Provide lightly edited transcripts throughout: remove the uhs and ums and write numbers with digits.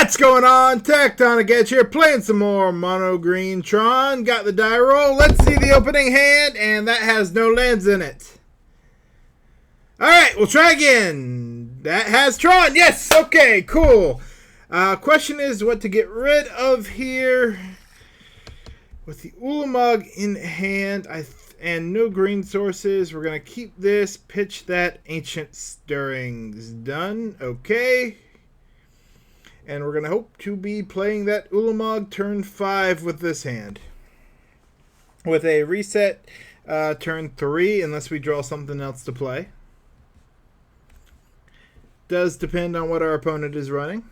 What's going on? Tectonic Edge here, playing some more mono green Tron. Got the die roll. Let's see the opening hand, and that has no lands in it. Alright, we'll try again. That has Tron. Yes, okay, cool. Question is what to get rid of here. With the Ulamog in hand and no green sources, we're going to keep this, pitch that Ancient Stirrings. Done. Okay. And we're going to hope to be playing that Ulamog turn 5 with this hand. With a reset turn 3, unless we draw something else to play. Does depend on what our opponent is running.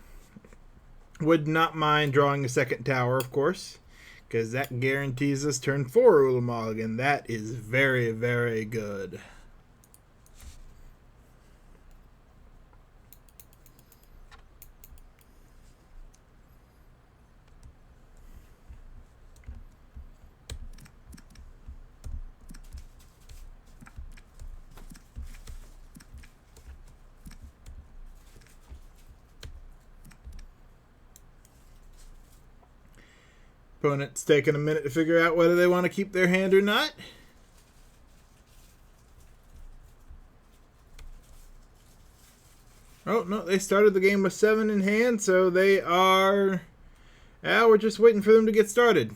Would not mind drawing a second tower, of course. Because that guarantees us turn 4 Ulamog, and that is very, very good. Opponent's taking a minute to figure out whether they want to keep their hand or not. Oh, no, they started the game with 7 in hand, so they are... Yeah, we're just waiting for them to get started.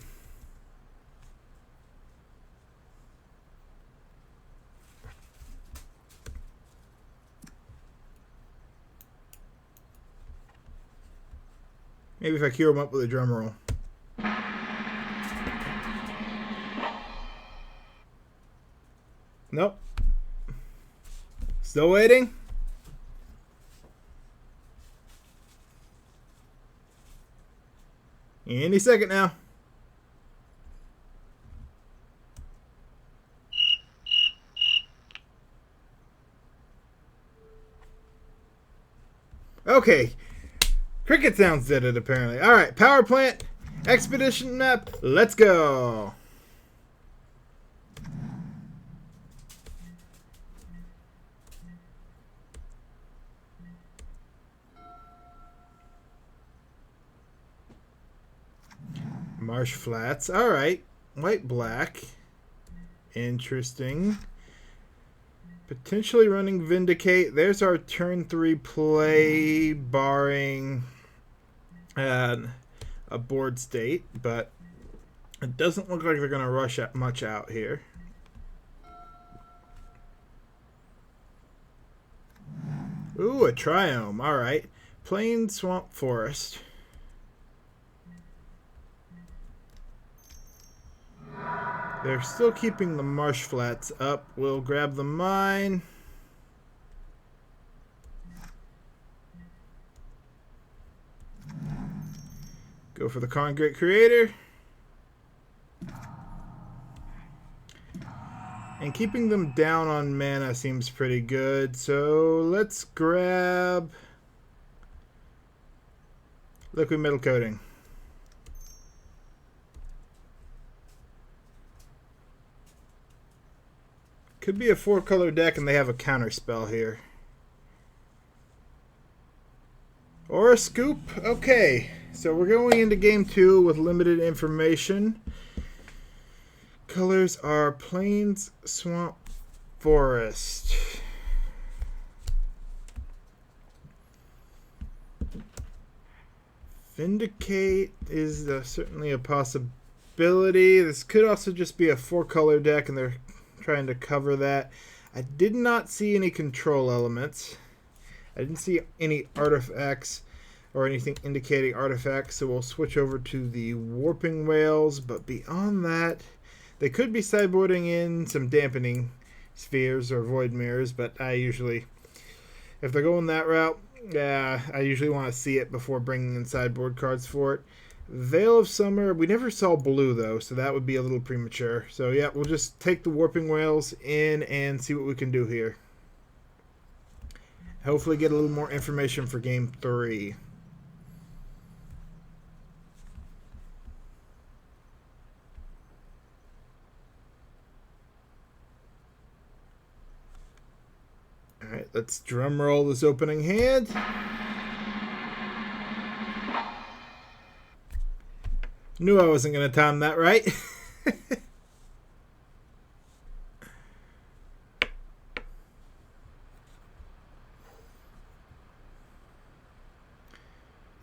Maybe if I cue them up with a drum roll. Nope. Still waiting. Any second now. Okay. Cricket sounds did it apparently. Alright, power plant, expedition map, let's go. Marsh Flats. Alright. White black. Interesting. Potentially running Vindicate. There's our turn 3 play, barring a board state, but it doesn't look like they're going to rush much out here. Ooh, a Triome. Alright. Plain Swamp Forest. They're still keeping the Marsh Flats up. We'll grab the mine. Go for the Karn Great Creator. And keeping them down on mana seems pretty good. So let's grab Liquid Metal Coating. Could be a 4-color deck and they have a counter spell here. Or a scoop. Okay, so we're going into game 2 with limited information. Colors are Plains, Swamp, Forest. Vindicate is certainly a possibility. This could also just be a 4-color deck and they're trying to cover that. I did not see any control elements. I didn't see any artifacts or anything indicating artifacts, so we'll switch over to the Warping Whales, but beyond that, they could be sideboarding in some dampening spheres or void mirrors, but I usually, if they're going that route, I usually want to see it before bringing in sideboard cards for it. Veil of Summer, we never saw blue though, so that would be a little premature. So yeah, we'll just take the Warping Whales in and see what we can do here. Hopefully get a little more information for game 3. Alright, let's drum roll this opening hand. Knew I wasn't going to time that right.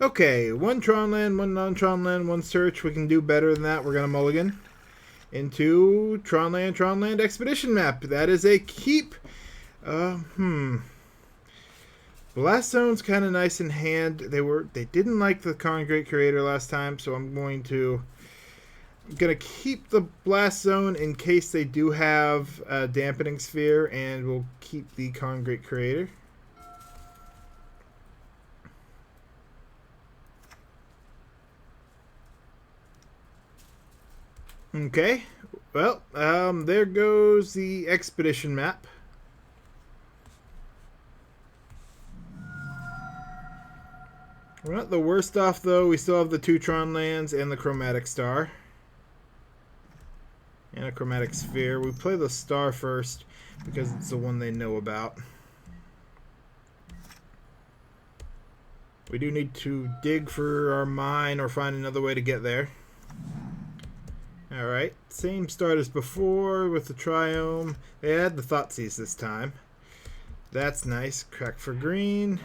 Okay, one Tron land, one non-Tron land, one search. We can do better than that. We're going to mulligan into Tron land expedition map. That is a keep. Blast Zone's kind of nice in hand. They didn't like the Karn Great Creator last time, so I'm gonna keep the Blast Zone in case they do have a Dampening Sphere, and we'll keep the Karn Great Creator. Okay, well, there goes the expedition map. We're not the worst off, though. We still have the 2 Tron lands and the Chromatic Star. And a Chromatic Sphere. We play the Star first because it's the one they know about. We do need to dig for our mine or find another way to get there. Alright, same start as before with the Triome. They had the Thoughtseize this time. That's nice. Crack for green.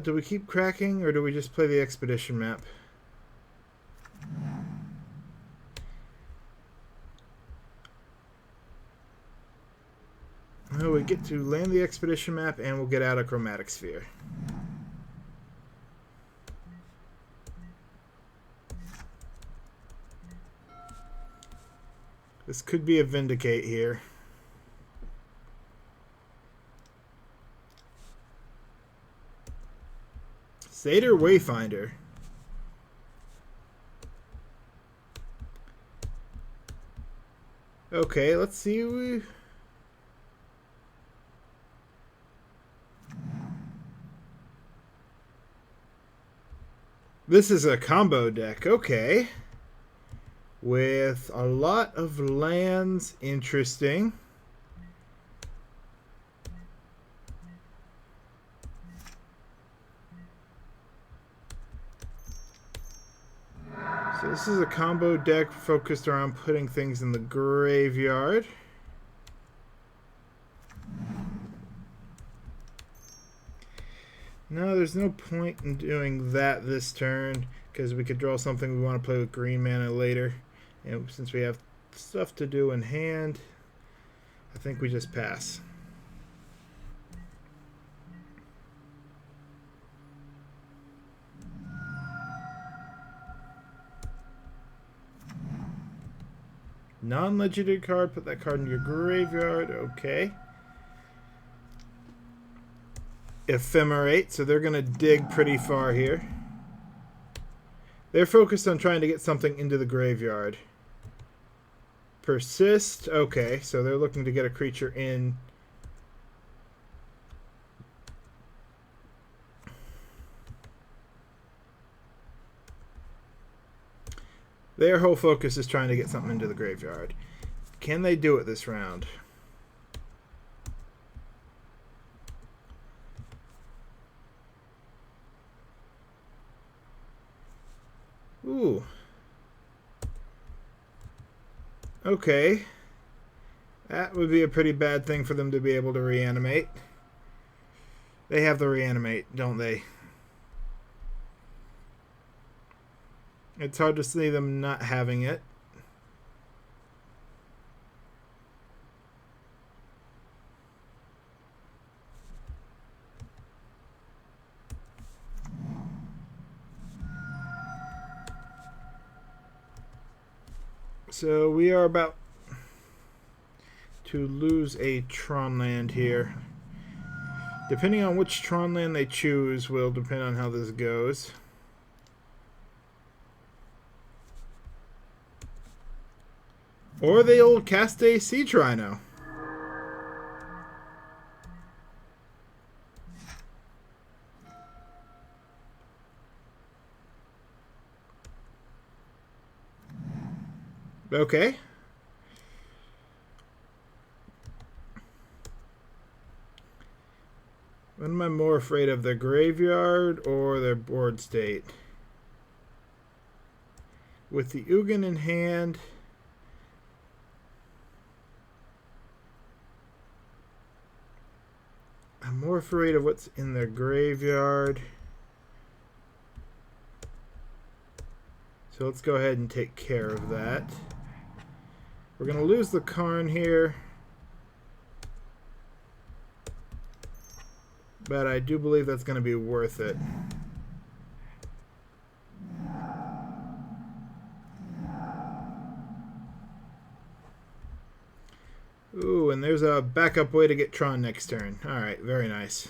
Do we keep cracking or do we just play the expedition map? Oh, we get to land the expedition map and we'll get out a Chromatic Sphere. This could be a Vindicate here. Satyr Wayfinder. Okay, let's see. This is a combo deck, okay. With a lot of lands, interesting. So this is a combo deck focused around putting things in the graveyard. No, there's no point in doing that this turn because we could draw something we want to play with green mana later. And since we have stuff to do in hand, I think we just pass. Non-legendary card, put that card in your graveyard, okay. Ephemerate, so they're going to dig pretty far here. They're focused on trying to get something into the graveyard. Persist, okay, so they're looking to get a creature in. Their whole focus is trying to get something into the graveyard. Can they do it this round? Ooh. Okay. That would be a pretty bad thing for them to be able to reanimate. They have the reanimate, don't they? It's hard to see them not having it. So we are about to lose a Tron land here. Depending on which Tron land they choose will depend on how this goes. Or they'll cast a Siege Rhino. Okay. What am I more afraid of, their graveyard or their board state? With the Ugin in hand, I'm more afraid of what's in their graveyard. So let's go ahead and take care of that. We're going to lose the Karn here. But I do believe that's going to be worth it. Ooh, and there's a backup way to get Tron next turn. Alright, very nice.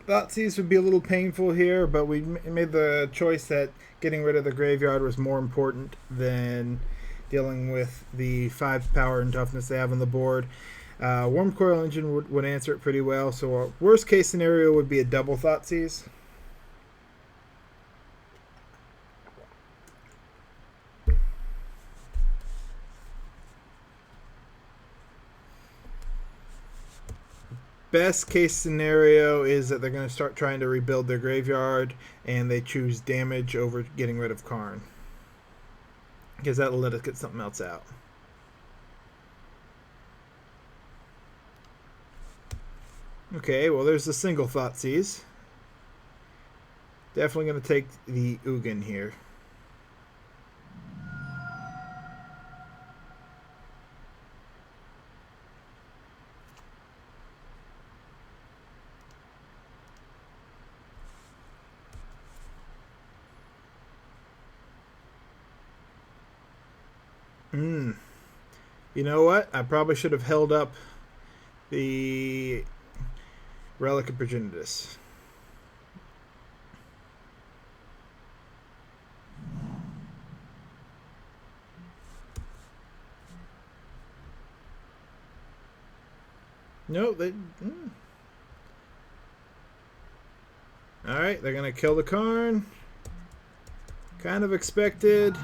Thoughtseize would be a little painful here, but we made the choice that getting rid of the graveyard was more important than dealing with the 5 power and toughness they have on the board. Wormcoil Engine would answer it pretty well, so our worst case scenario would be a double Thoughtseize. Best case scenario is that they're going to start trying to rebuild their graveyard and they choose damage over getting rid of Karn, because that'll let us get something else out. Okay, well there's the single Thoughtseize. Definitely going to take the Ugin here. You know what? I probably should have held up the Relic of Progenitus. No, they... Alright, they're going to kill the Karn. Kind of expected.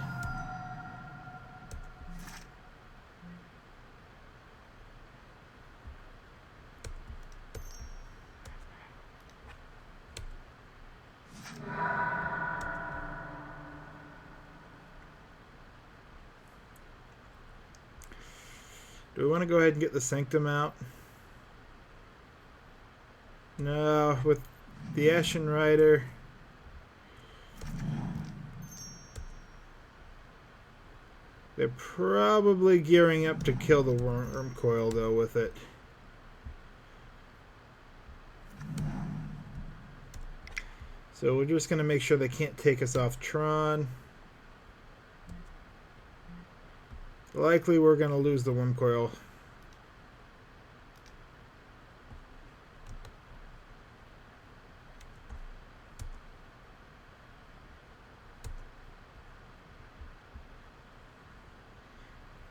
Do we want to go ahead and get the Sanctum out? No, with the Ashen Rider. They're probably gearing up to kill the Wormcoil though with it. So we're just going to make sure they can't take us off Tron. Likely we're going to lose the Wormcoil.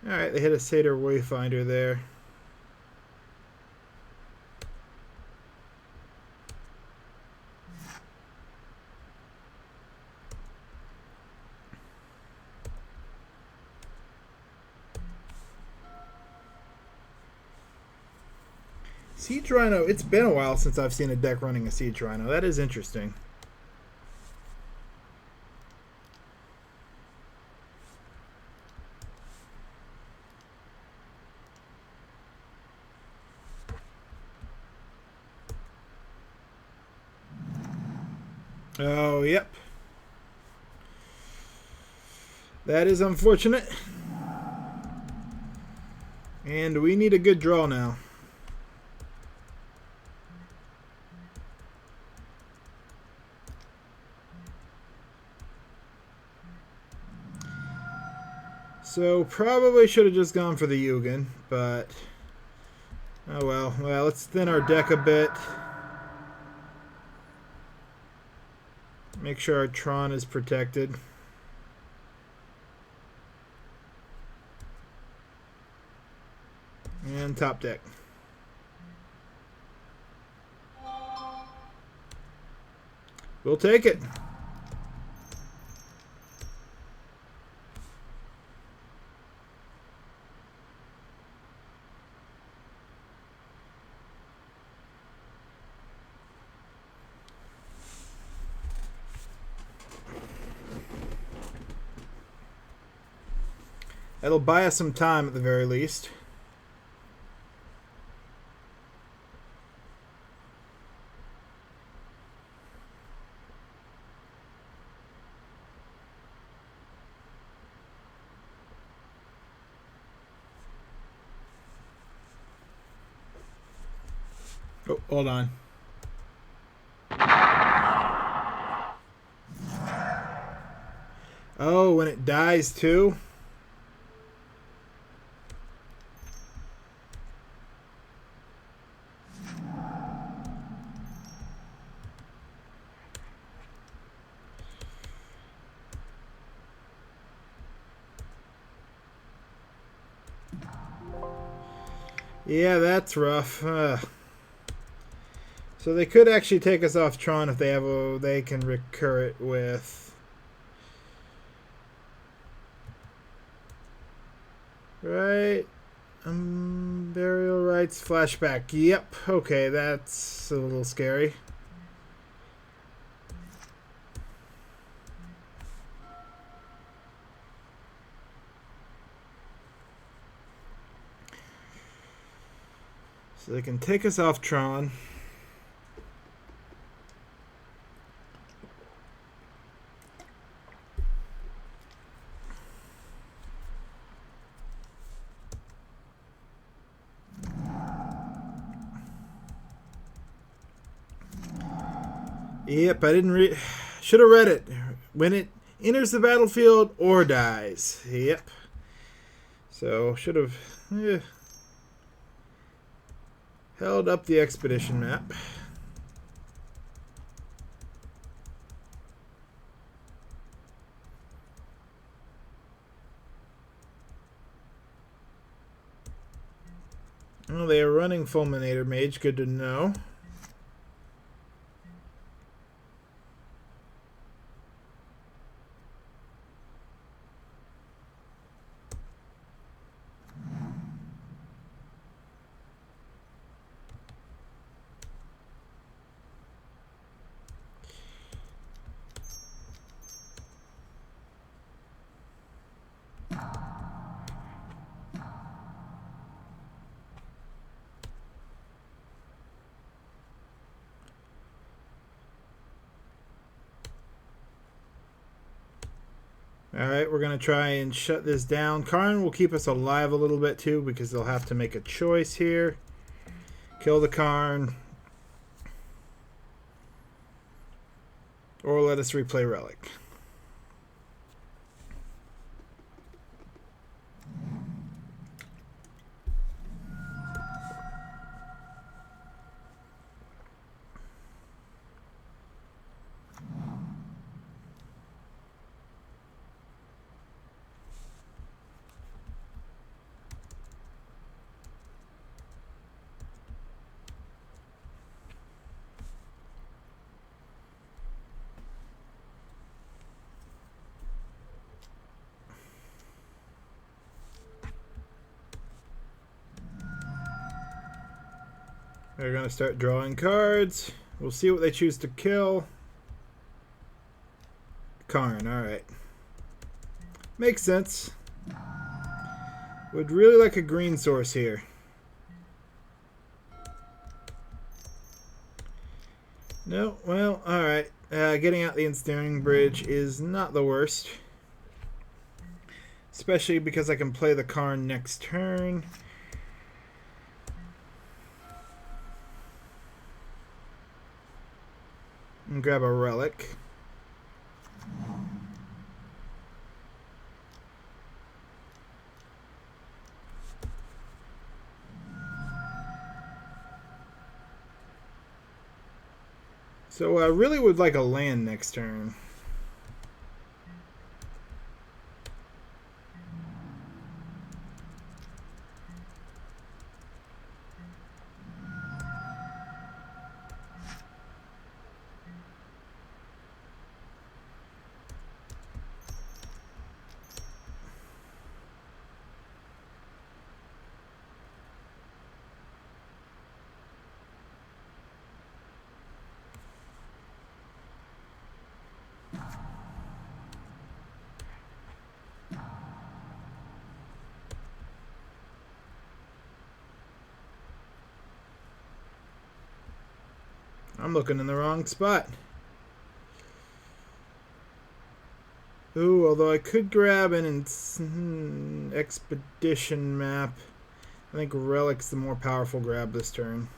Alright, they hit a Satyr Wayfinder there. Siege Rhino, it's been a while since I've seen a deck running a Siege Rhino. That is interesting. Oh, yep. That is unfortunate. And we need a good draw now. So probably should have just gone for the Ugin, but oh well. Well, let's thin our deck a bit. Make sure our Tron is protected. And top deck. We'll take it. That'll buy us some time at the very least. Oh, hold on. Oh, when it dies too? Yeah, that's rough. So they could actually take us off Tron if they have a. They can recur it with. Right. Burial rites flashback. Yep. Okay, that's a little scary. So they can take us off Tron. Yep, I didn't read. Should have read it. When it enters the battlefield or dies. Yep. So should have held up the expedition map. Oh, they are running Fulminator Mage. Good to know. Alright, we're going to try and shut this down. Karn will keep us alive a little bit too because they'll have to make a choice here. Kill the Karn. Or let us replay Relic. They're going to start drawing cards. We'll see what they choose to kill. Karn, alright. Makes sense. Would really like a green source here. No, well, alright. Getting out the Ensnaring Bridge is not the worst. Especially because I can play the Karn next turn. And grab a Relic. So I really would like a land next turn. I'm looking in the wrong spot. Ooh, although I could grab an expedition map. I think Relic's the more powerful grab this turn.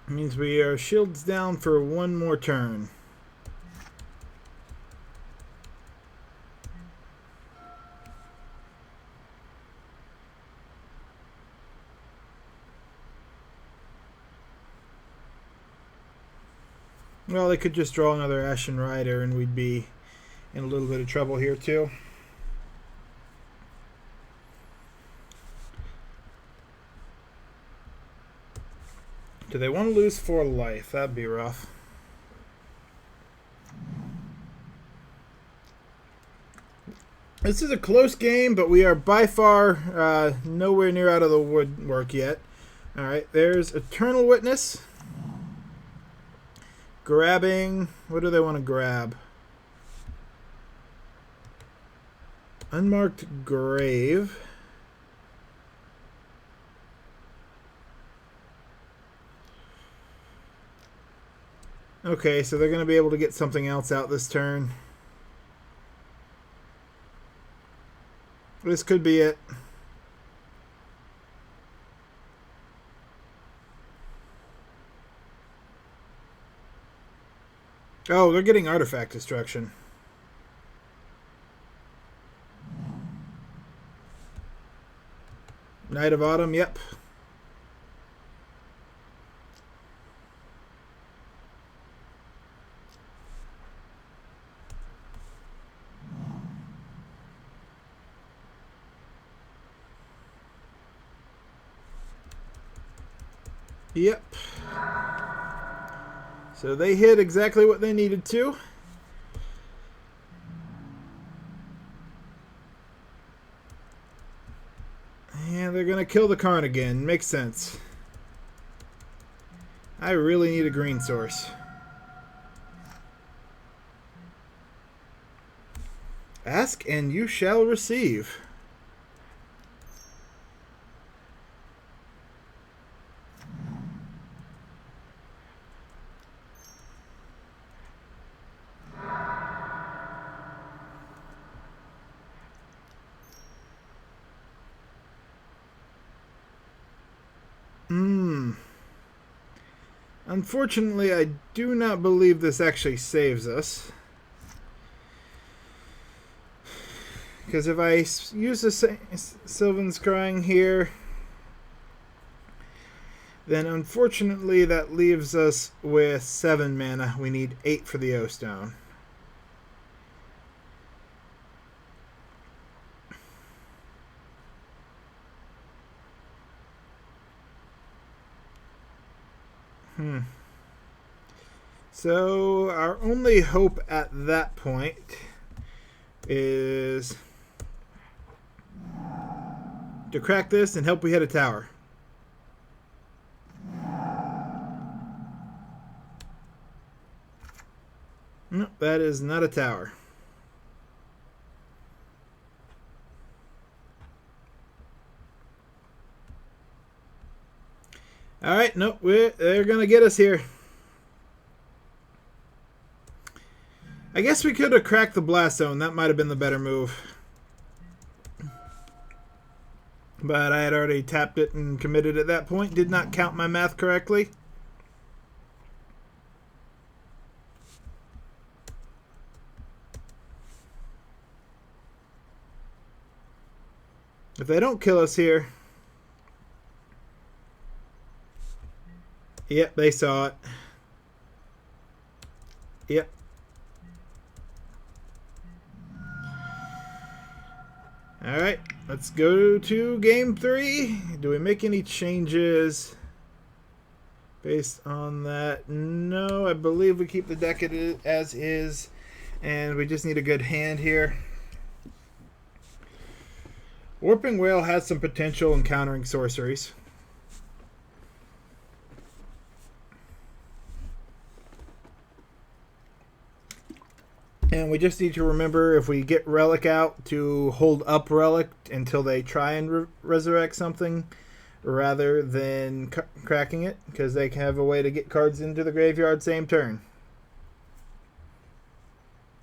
Means we are shields down for one more turn. Well, they could just draw another Ashen Rider and we'd be in a little bit of trouble here too. Do they want to lose 4 life? That'd be rough. This is a close game, but we are by far nowhere near out of the woodwork yet. Alright, there's Eternal Witness. Grabbing... what do they want to grab? Unmarked Grave. Okay, so they're going to be able to get something else out this turn. This could be it. Oh, they're getting artifact destruction. Night of Autumn, yep. Yep. So they hit exactly what they needed to. And they're going to kill the Karn again. Makes sense. I really need a green source. Ask and you shall receive. Unfortunately, I do not believe this actually saves us. Because if I use the Sylvan Scrying here, then unfortunately that leaves us with 7 mana. We need 8 for the O-Stone. So our only hope at that point is to crack this and hope we hit a tower. No, that is not a tower. All right, nope, they're going to get us here. I guess we could have cracked the Blast Zone. That might have been the better move. But I had already tapped it and committed at that point. Did not count my math correctly. If they don't kill us here... Yep, they saw it. Yep. Alright, let's go to game 3. Do we make any changes based on that? No, I believe we keep the deck as is. And we just need a good hand here. Warping Whale has some potential in countering sorceries. And we just need to remember, if we get Relic out, to hold up Relic until they try and resurrect something, rather than cracking it, because they can have a way to get cards into the graveyard same turn.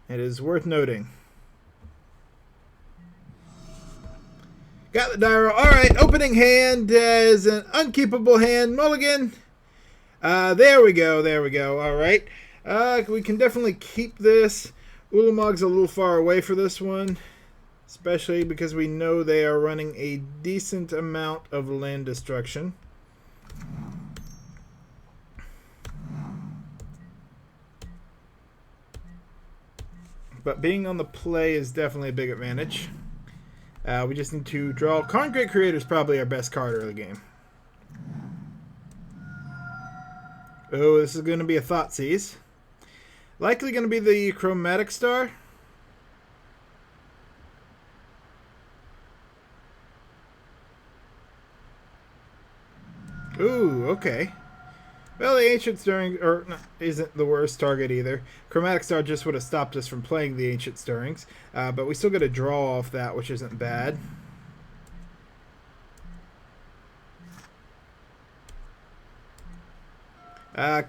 It is worth noting. Got the die roll. Alright, opening hand is an unkeepable hand. Mulligan. There we go. There we go. Alright. We can definitely keep this. Ulamog's a little far away for this one, especially because we know they are running a decent amount of land destruction. But being on the play is definitely a big advantage. We just need to draw. Karn Great Creator is probably our best card early game. Oh, this is going to be a Thoughtseize. Likely going to be the Chromatic Star. Ooh, okay. Well, the Ancient Stirring isn't the worst target either. Chromatic Star just would have stopped us from playing the Ancient Stirrings. But we still get a draw off that, which isn't bad.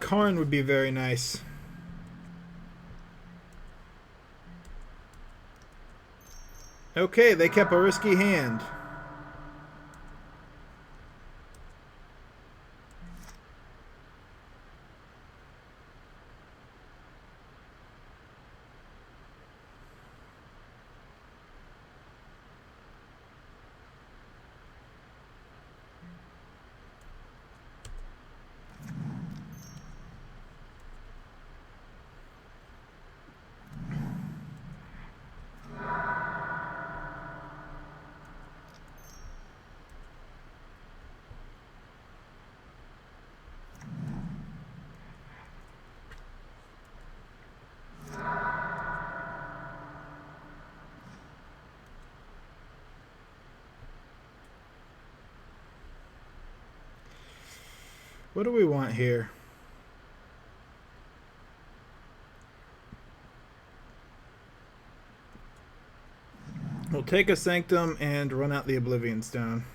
Karn would be very nice. Okay, they kept a risky hand. What do we want here? We'll take a Sanctum and run out the Oblivion Stone.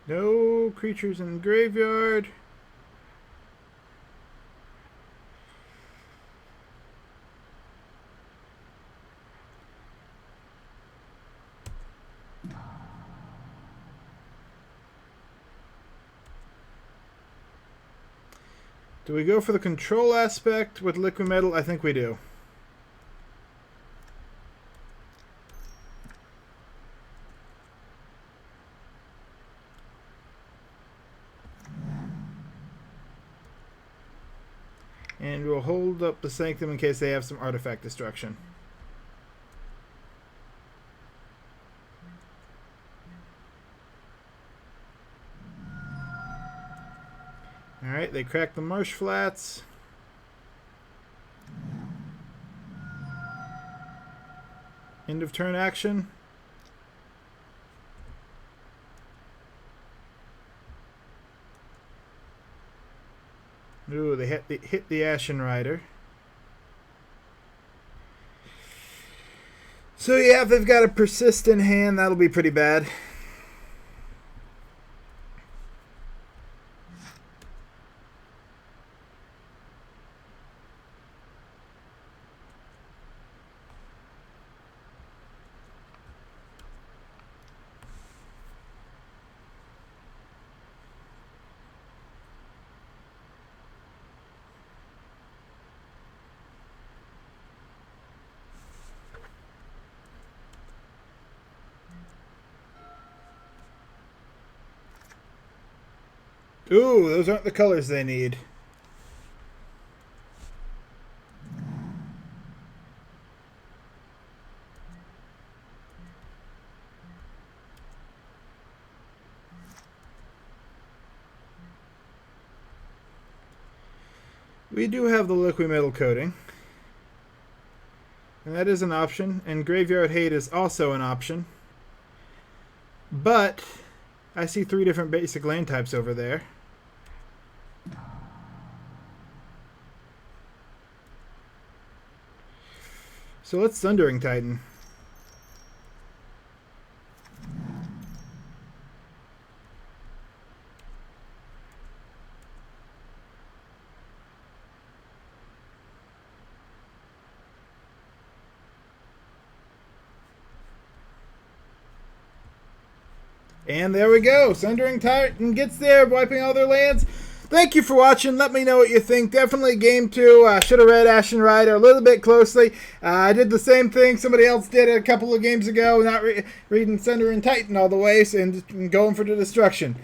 No creatures in the graveyard. Do we go for the control aspect with liquid metal? I think we do. And we'll hold up the Sanctum in case they have some artifact destruction. Alright, they crack the Marsh Flats. End of turn action. Ooh, they hit the Ashen Rider. So yeah, if they've got a persistent hand, that'll be pretty bad. Ooh, those aren't the colors they need. We do have the liquid metal coating. And that is an option. And Graveyard Hate is also an option. But I see 3 different basic land types over there. So let's Sundering Titan. And there we go. Sundering Titan gets there, wiping all their lands. Thank you for watching. Let me know what you think. Definitely Game 2. I should have read Ashen Rider a little bit closely. I did the same thing somebody else did a couple of games ago, not reading Sundering Titan all the way and going for the destruction.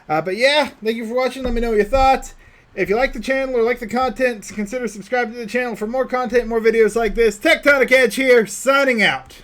But yeah, thank you for watching. Let me know your thoughts. If you like the channel or like the content, consider subscribing to the channel for more content, more videos like this. Tectonic Edge here, signing out.